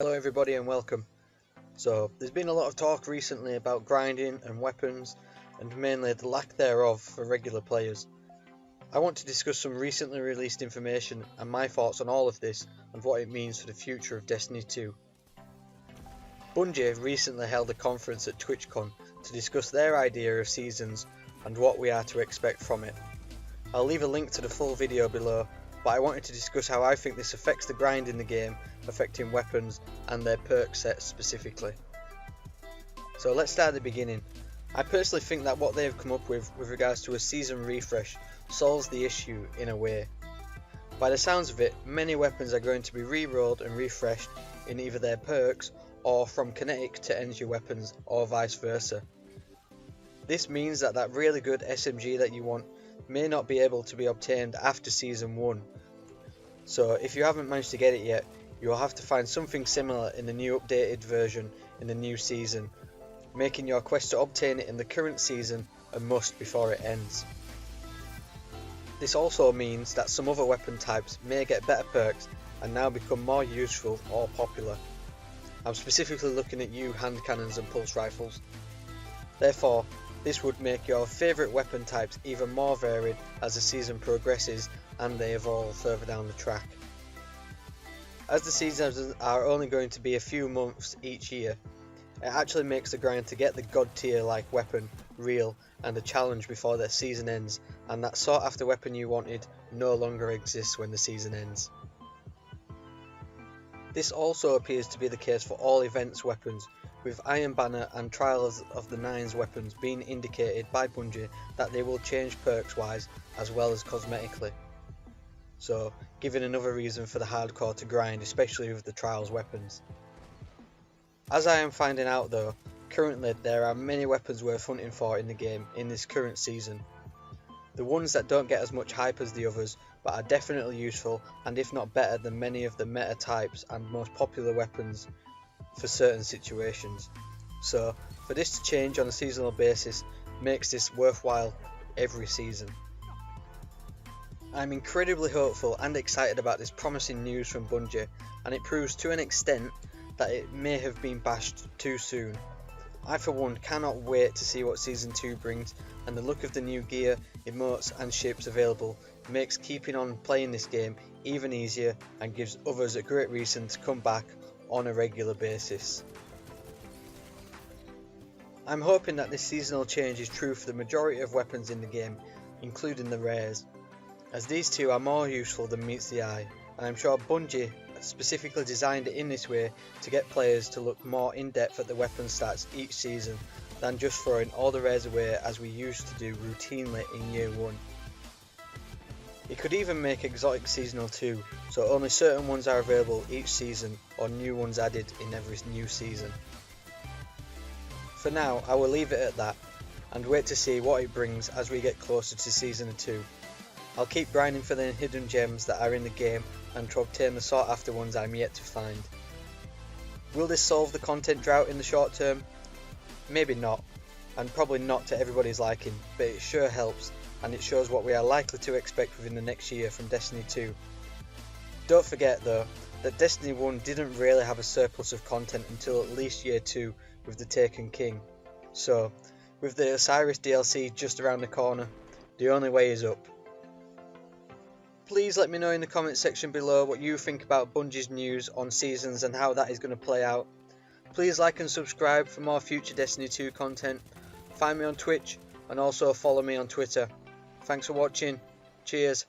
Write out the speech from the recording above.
Hello everybody and welcome. So there's been a lot of talk recently about grinding and weapons and mainly the lack thereof for regular players. I want to discuss some recently released information and my thoughts on all of this and what it means for the future of Destiny 2. Bungie recently held a conference at TwitchCon to discuss their idea of seasons and what we are to expect from it. I'll leave a link to the full video below, but I wanted to discuss how I think this affects the grind in the game, affecting weapons and their perk sets specifically. So let's start at the beginning. I personally think that what they have come up with regards to a season refresh solves the issue in a way. By the sounds of it, many weapons are going to be re-rolled and refreshed in either their perks or from kinetic to energy weapons or vice versa. This means that really good SMG that you want may not be able to be obtained after Season 1. So if you haven't managed to get it yet, you will have to find something similar in the new updated version in the new season, making your quest to obtain it in the current season a must before it ends. This also means that some other weapon types may get better perks and now become more useful or popular. I'm specifically looking at hand cannons and pulse rifles. Therefore, this would make your favourite weapon types even more varied as the season progresses and they evolve further down the track. As the seasons are only going to be a few months each year, it actually makes the grind to get the god tier like weapon real and a challenge before the season ends, and that sought after weapon you wanted no longer exists when the season ends. This also appears to be the case for all events weapons, with Iron Banner and Trials of the Nines weapons being indicated by Bungie that they will change perks wise as well as cosmetically. So, giving another reason for the hardcore to grind, especially with the Trials weapons. As I am finding out though, currently there are many weapons worth hunting for in the game in this current season. The ones that don't get as much hype as the others, but are definitely useful and if not better than many of the meta types and most popular weapons for certain situations. So for this to change on a seasonal basis makes this worthwhile every season. I'm incredibly hopeful and excited about this promising news from Bungie, and it proves to an extent that it may have been bashed too soon. I for one cannot wait to see what Season 2 brings, and the look of the new gear, emotes and ships available makes keeping on playing this game even easier and gives others a great reason to come back on a regular basis. I'm hoping that this seasonal change is true for the majority of weapons in the game, including the rares, as these two are more useful than meets the eye, and I'm sure Bungie specifically designed it in this way to get players to look more in depth at the weapon stats each season than just throwing all the rares away as we used to do routinely in Year 1. It could even make exotic seasonal too, so only certain ones are available each season or new ones added in every new season. For now I will leave it at that and wait to see what it brings as we get closer to Season 2. I'll keep grinding for the hidden gems that are in the game and to obtain the sought after ones I'm yet to find. Will this solve the content drought in the short term? Maybe not, and probably not to everybody's liking, but it sure helps, and it shows what we are likely to expect within the next year from Destiny 2. Don't forget though, that Destiny 1 didn't really have a surplus of content until at least Year 2 with the Taken King, so with the Osiris DLC just around the corner, the only way is up. Please let me know in the comment section below what you think about Bungie's news on seasons and how that is going to play out. Please like and subscribe for more future Destiny 2 content. Find me on Twitch and also follow me on Twitter. Thanks for watching. Cheers.